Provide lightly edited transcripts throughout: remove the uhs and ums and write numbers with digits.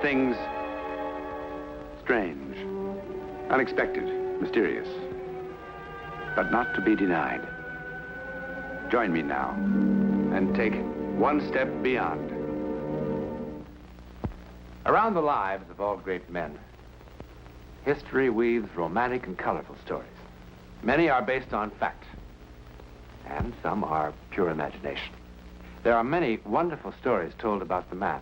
things strange, unexpected, mysterious, but not to be denied. Join me now and take one step beyond. Around the lives of all great men, history weaves romantic and colorful stories. Many are based on fact, and some are pure imagination. There are many wonderful stories told about the man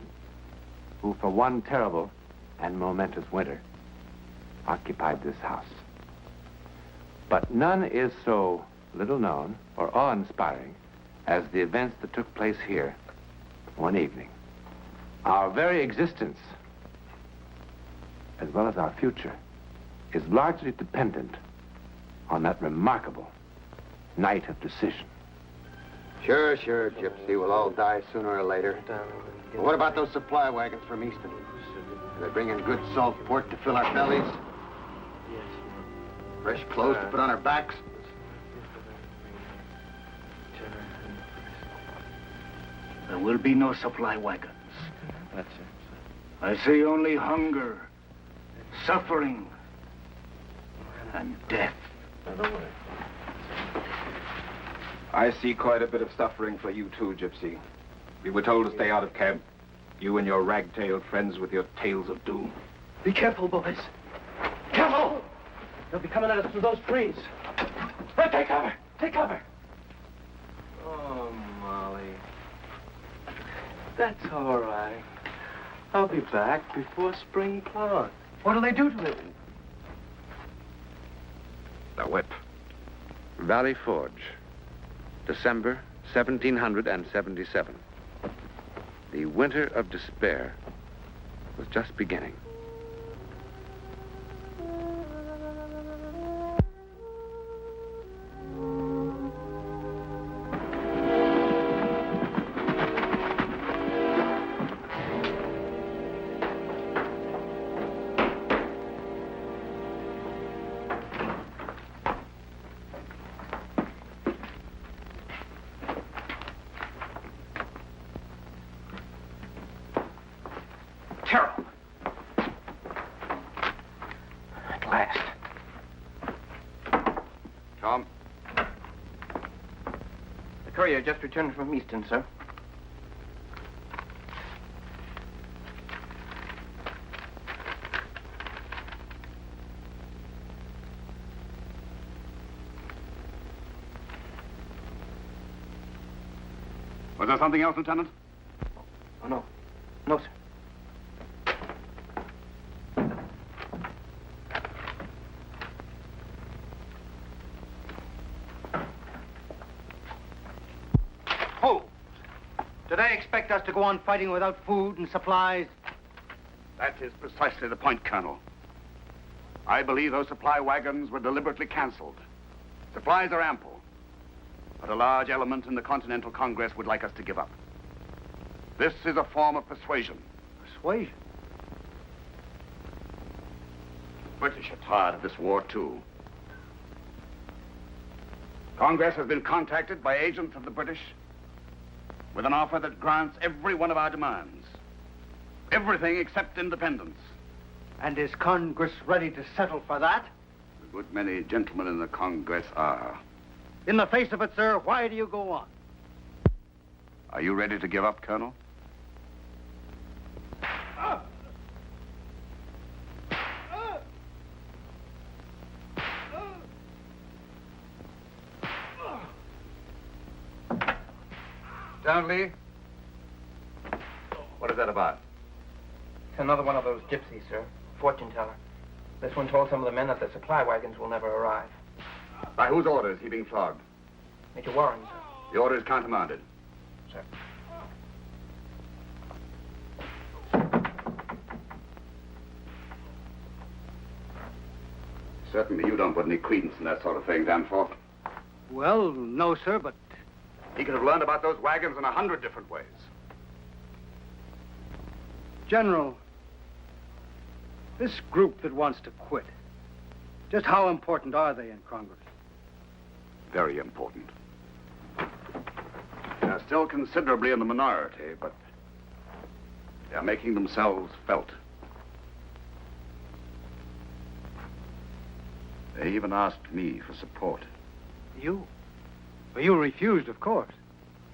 who, for one terrible and momentous winter, occupied this house. But none is so little known or awe-inspiring as the events that took place here one evening. Our very existence, as well as our future, is largely dependent on that remarkable night of decision. Sure, Gypsy. We'll all die sooner or later. But what about those supply wagons from Easton? Do they bring in good salt pork to fill our bellies? Fresh clothes to put on our backs? There will be no supply wagons. That's it. I see only hunger, suffering, and death. I see quite a bit of suffering for you too, Gypsy. We were told to stay out of camp. You and your rag-tailed friends with your tales of doom. Be careful, boys. Careful! They'll be coming at us through those trees. Run, take cover! Take cover! Oh, Molly. That's all right. I'll be back before spring plowing. What'll they do to it? The whip. Valley Forge, December 1777. The winter of despair was just beginning. Courier just returned from Easton, sir. Was there something else, Lieutenant? Oh, no. No, sir. Do they expect us to go on fighting without food and supplies? That is precisely the point, Colonel. I believe those supply wagons were deliberately canceled. Supplies are ample, but a large element in the Continental Congress would like us to give up. This is a form of persuasion. Persuasion? The British are tired of this war, too. Congress has been contacted by agents of the British with an offer that grants every one of our demands. Everything except independence. And is Congress ready to settle for that? A good many gentlemen in the Congress are. In the face of it, sir, why do you go on? Are you ready to give up, Colonel? Lee? What is that about? It's another one of those gypsies, sir. Fortune teller. This one told some of the men that the supply wagons will never arrive. By whose order is he being flogged? Major Warren, sir. The order is countermanded. Sir. Certainly you don't put any credence in that sort of thing, Danforth. Well, no, sir, but... He could have learned about those wagons in 100 different ways. General, this group that wants to quit, just how important are they in Congress? Very important. They're still considerably in the minority, but they're making themselves felt. They even asked me for support. You? Well, you refused, of course.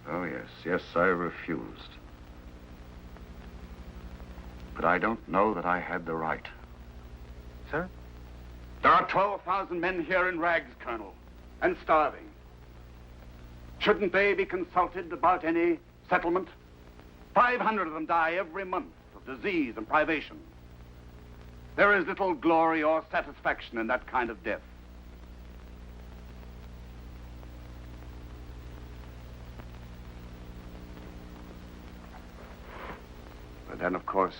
Oh, yes, I refused. But I don't know that I had the right. Sir? There are 12,000 men here in rags, Colonel, and starving. Shouldn't they be consulted about any settlement? 500 of them die every month of disease and privation. There is little glory or satisfaction in that kind of death. But then, of course,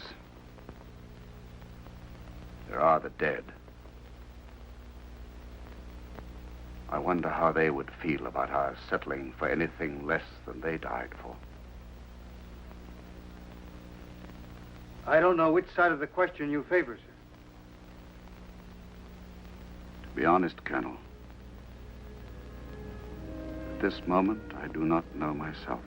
there are the dead. I wonder how they would feel about our settling for anything less than they died for. I don't know which side of the question you favor, sir. To be honest, Colonel, at this moment, I do not know myself.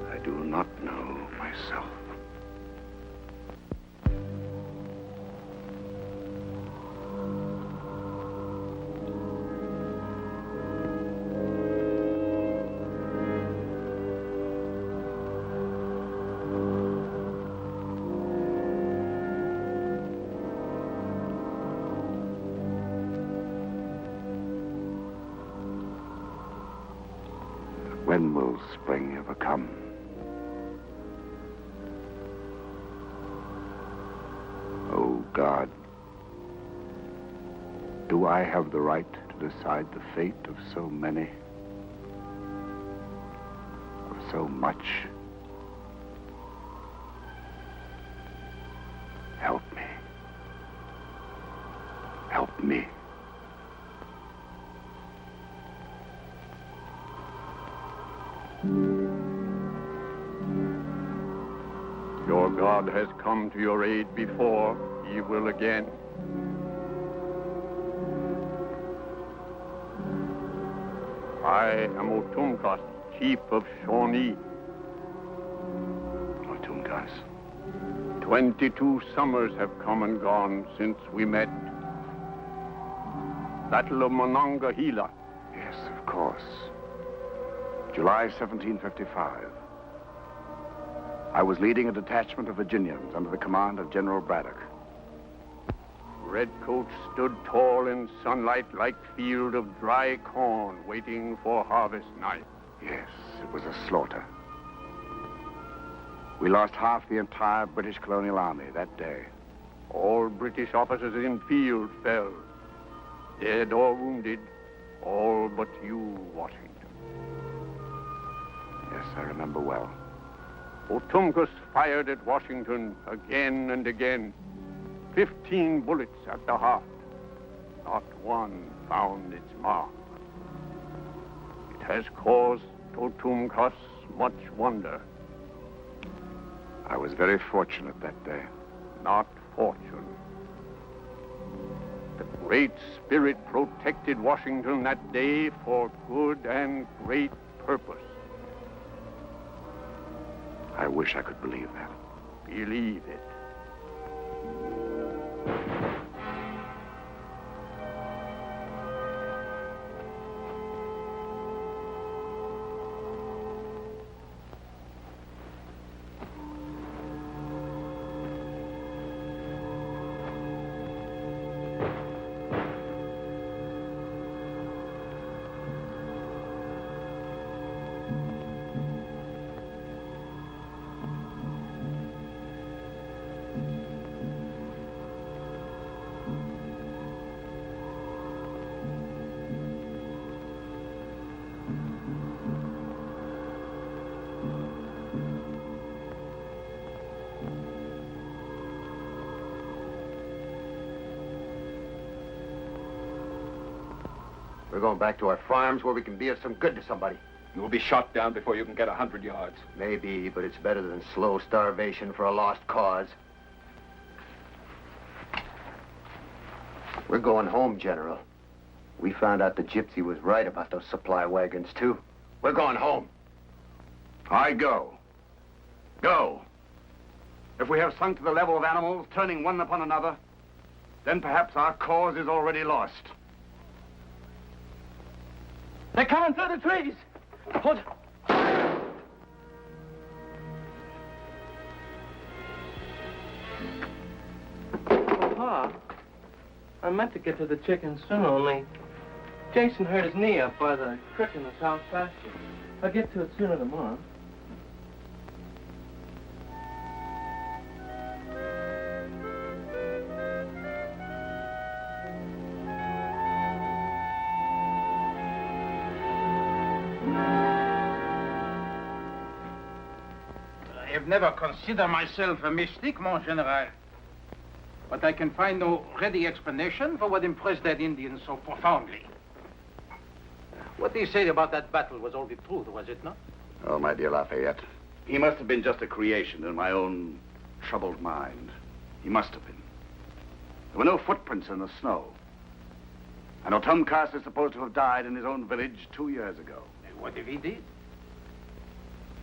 I do not know myself. When will spring ever come? Oh, God, do I have the right to decide the fate of so many, of so much? Help me. Help me. Your God has come to your aid before. He will again. I am Otumkas, chief of Shawnee. Otumkas. 22 summers have come and gone since we met. Battle of Monongahela. Yes, of course. July 1755. I was leading a detachment of Virginians under the command of General Braddock. Redcoats stood tall in sunlight like field of dry corn waiting for harvest night. Yes, it was a slaughter. We lost half the entire British colonial army that day. All British officers in field fell, dead or wounded, all but you, Washington. Yes, I remember well. Otumkas fired at Washington again and again. 15 bullets at the heart. Not one found its mark. It has caused Otumkas much wonder. I was very fortunate that day. Not fortune. The Great Spirit protected Washington that day for good and great purpose. I wish I could believe that. Believe it. We're going back to our farms where we can be of some good to somebody. You will be shot down before you can get 100 yards. Maybe, but it's better than slow starvation for a lost cause. We're going home, General. We found out the gypsy was right about those supply wagons, too. We're going home. I go. Go. If we have sunk to the level of animals, turning one upon another, then perhaps our cause is already lost. They're coming through the trees. Hold. Papa, I meant to get to the chickens soon, only Jason hurt his knee up by the creek in the south pasture. I'll get to it sooner tomorrow. I have never considered myself a mystic, mon général. But I can find no ready explanation for what impressed that Indian so profoundly. What they said about that battle was all the truth, was it not? Oh, my dear Lafayette, he must have been just a creation in my own troubled mind. He must have been. There were no footprints in the snow. And Otumkas is supposed to have died in his own village 2 years ago. And what if he did?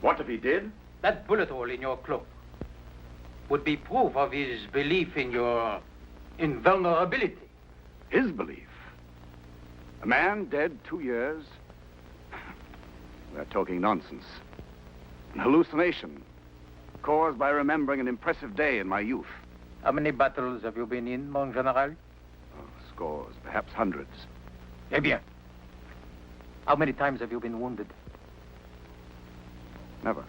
What if he did? That bullet hole in your cloak would be proof of his belief in your invulnerability. His belief? A man dead 2 years? We're talking nonsense. An hallucination caused by remembering an impressive day in my youth. How many battles have you been in, mon général? Oh, scores, perhaps hundreds. Eh bien. How many times have you been wounded? Never.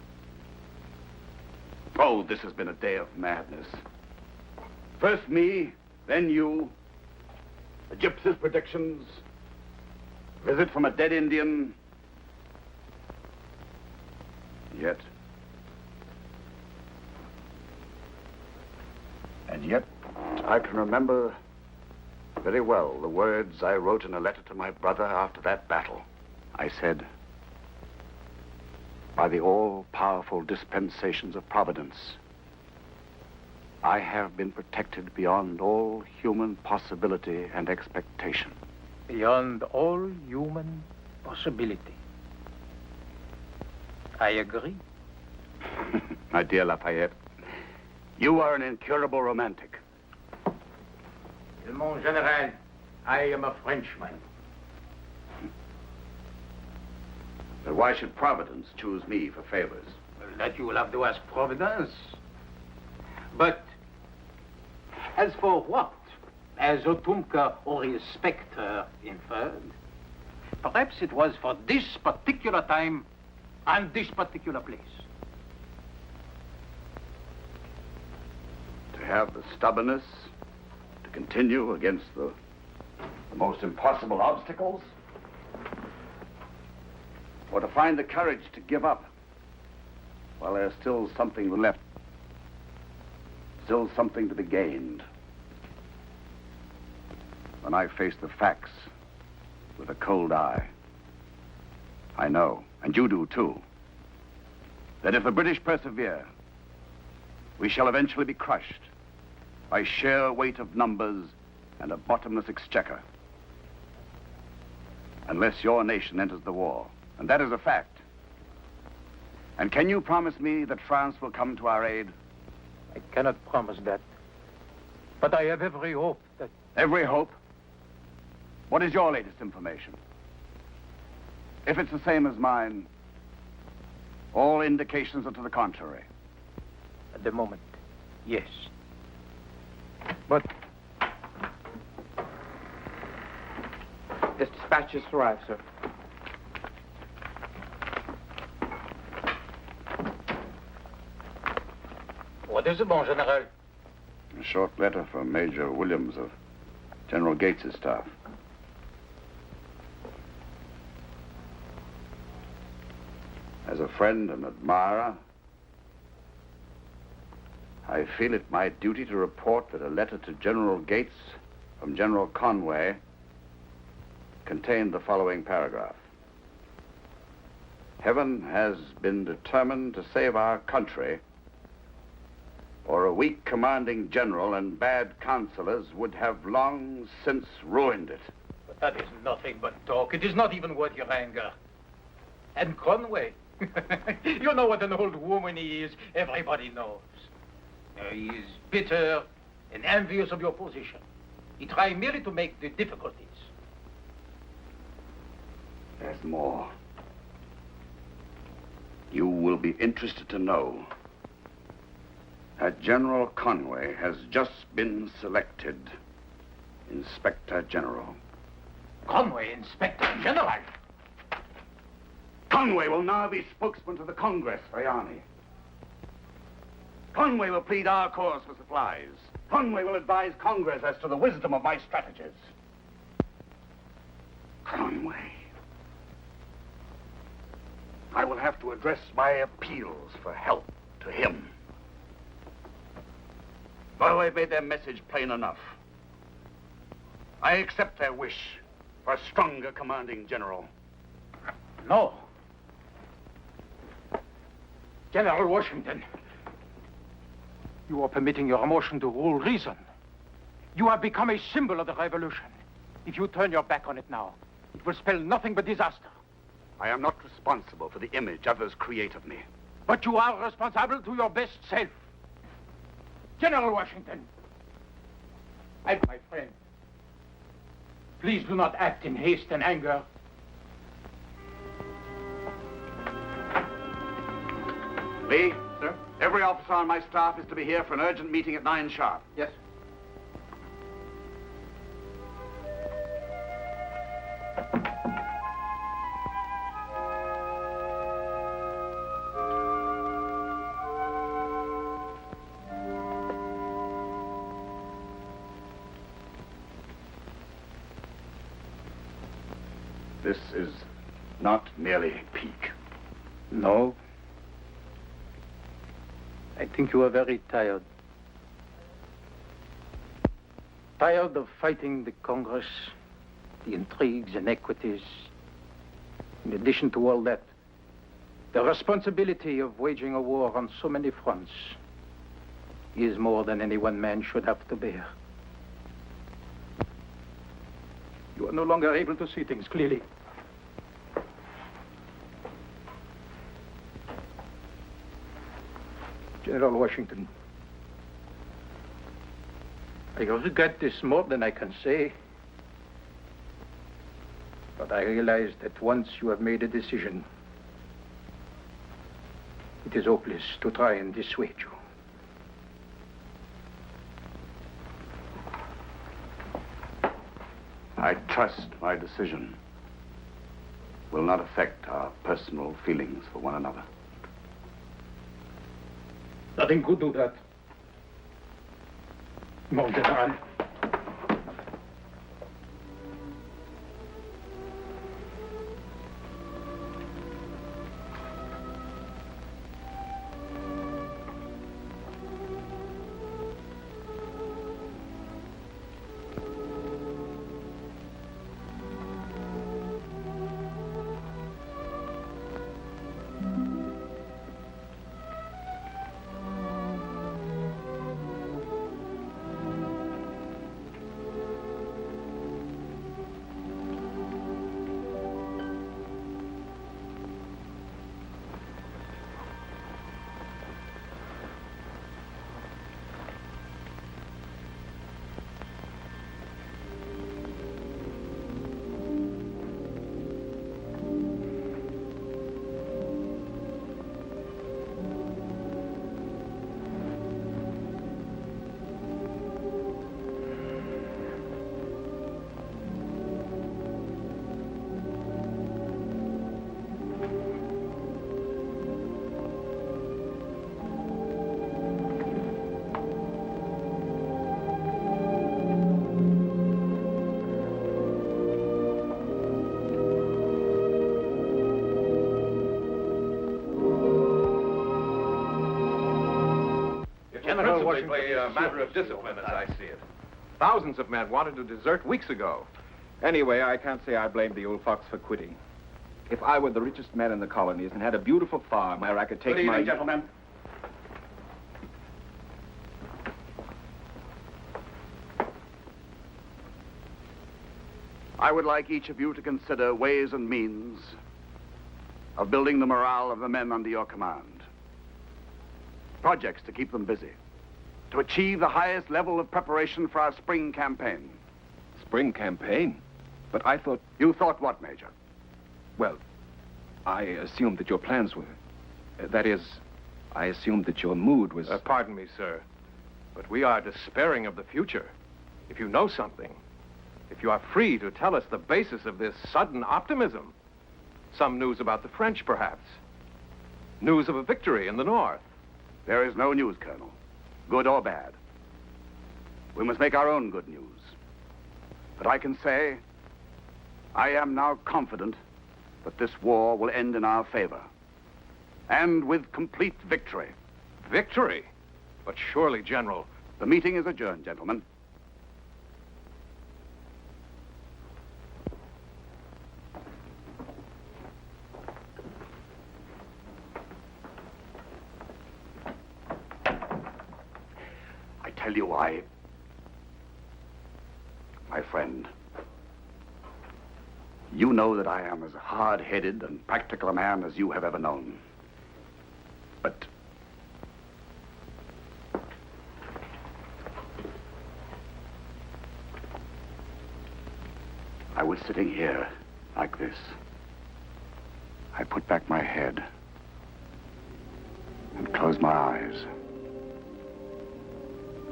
Oh, this has been a day of madness. First me, then you. The gypsy's predictions. Visit from a dead Indian. Yet. And yet, I can remember very well the words I wrote in a letter to my brother after that battle. I said, by the all-powerful dispensations of Providence, I have been protected beyond all human possibility and expectation. Beyond all human possibility. I agree. My dear Lafayette, you are an incurable romantic. Mon général, I am a Frenchman. But why should Providence choose me for favors? Well, that you will have to ask Providence. But as for what, as Otumka or his spectre inferred, perhaps it was for this particular time and this particular place. To have the stubbornness to continue against the most impossible obstacles? Or to find the courage to give up while there's still something left, still something to be gained? When I face the facts with a cold eye, I know, and you do too, that if the British persevere, we shall eventually be crushed by sheer weight of numbers and a bottomless exchequer. Unless your nation enters the war, and that is a fact. And can you promise me that France will come to our aid? I cannot promise that. But I have every hope that... Every hope? What is your latest information? If it's the same as mine, all indications are to the contrary. At the moment, yes. But... This dispatch has arrived, sir. What is it, mon général? A short letter from Major Williams of General Gates's staff. As a friend and admirer, I feel it my duty to report that a letter to General Gates from General Conway contained the following paragraph. Heaven has been determined to save our country, or a weak commanding general and bad counselors would have long since ruined it. But That is nothing but talk. It is not even worth your anger. And Conway, you know what an old woman he is. Everybody knows. He is bitter and envious of your position. He tried merely to make the difficulties. There's more. You will be interested to know that General Conway has just been selected Inspector General. Conway, Inspector General? Conway will now be spokesman to the Congress for the Army. Conway will plead our cause for supplies. Conway will advise Congress as to the wisdom of my strategies. Conway. I will have to address my appeals for help to him. Well, they've made their message plain enough. I accept their wish for a stronger commanding general. No. General Washington, you are permitting your emotion to rule reason. You have become a symbol of the revolution. If you turn your back on it now, it will spell nothing but disaster. I am not responsible for the image others create of me. But you are responsible to your best self. General Washington, my friend, please do not act in haste and anger. Lee? Sir? Every officer on my staff is to be here for an urgent meeting at 9 sharp. Yes. This is not merely pique. No. I think you are very tired. Tired of fighting the Congress, the intrigues, inequities. In addition to all that, the responsibility of waging a war on so many fronts is more than any one man should have to bear. You are no longer able to see things clearly. General Washington, I regret this more than I can say. But I realize that once you have made a decision, it is hopeless to try and dissuade you. I trust my decision will not affect our personal feelings for one another. Nothing could do that. Mon General. Principally a matter of discipline, as I see it. Thousands of men wanted to desert weeks ago. Anyway, I can't say I blame the old fox for quitting. If I were the richest man in the colonies and had a beautiful farm where I could take Good evening, gentlemen. I would like each of you to consider ways and means of building the morale of the men under your command. Projects to keep them busy. To achieve the highest level of preparation for our spring campaign. Spring campaign? But I thought... You thought what, Major? Well, I assumed that your plans were... that is, I assumed that your mood was... Pardon me, sir, but we are despairing of the future. If you know something, if you are free to tell us the basis of this sudden optimism, some news about the French, perhaps. News of a victory in the north. There is no news, Colonel, good or bad. We must make our own good news. But I can say, I am now confident that this war will end in our favor. And with complete victory. Victory? But surely, General... The meeting is adjourned, gentlemen. I tell you, my friend, you know that I am as hard-headed and practical a man as you have ever known. But I was sitting here like this. I put back my head and closed my eyes.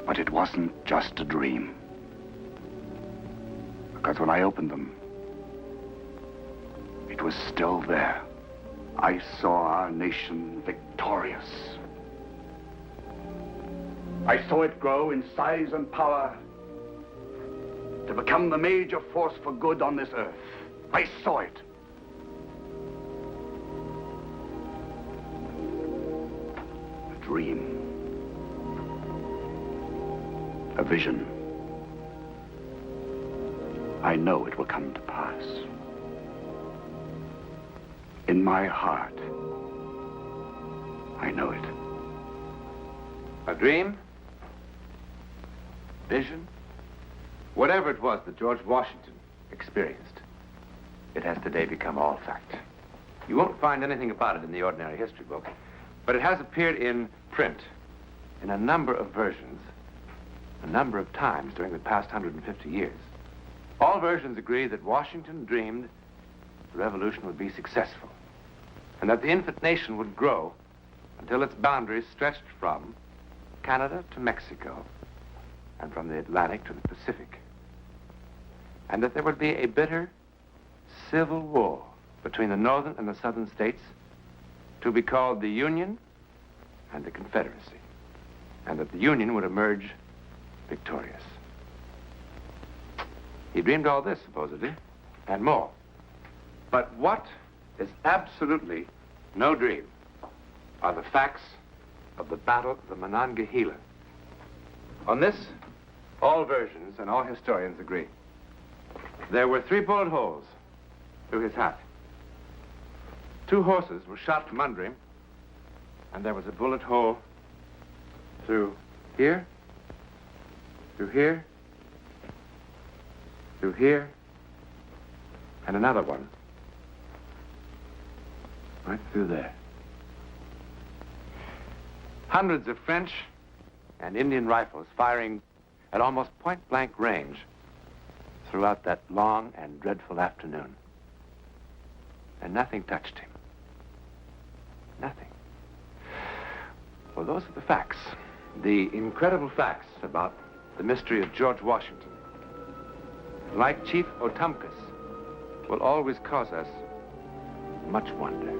But it wasn't just a dream. Because when I opened them, it was still there. I saw our nation victorious. I saw it grow in size and power to become the major force for good on this earth. I saw it. A dream. A vision. I know it will come to pass. In my heart, I know it. A dream? Vision? Whatever it was that George Washington experienced, it has today become all fact. You won't find anything about it in the ordinary history book, but it has appeared in print in a number of versions, a number of times during the past 150 years. All versions agree that Washington dreamed the revolution would be successful, and that the infant nation would grow until its boundaries stretched from Canada to Mexico, and from the Atlantic to the Pacific, and that there would be a bitter civil war between the northern and the southern states to be called the Union and the Confederacy, and that the Union would emerge victorious. He dreamed all this, supposedly, and more. But what is absolutely no dream are the facts of the Battle of the Monongahela. On this, all versions and all historians agree. There were 3 bullet holes through his hat. 2 horses were shot from under him, and there was a bullet hole through here, through here, through here, and another one right through there. Hundreds of French and Indian rifles firing at almost point-blank range throughout that long and dreadful afternoon. And nothing touched him. Nothing. Well, those are the facts. The incredible facts about the mystery of George Washington. Like Chief Otumkus, will always cause us much wonder.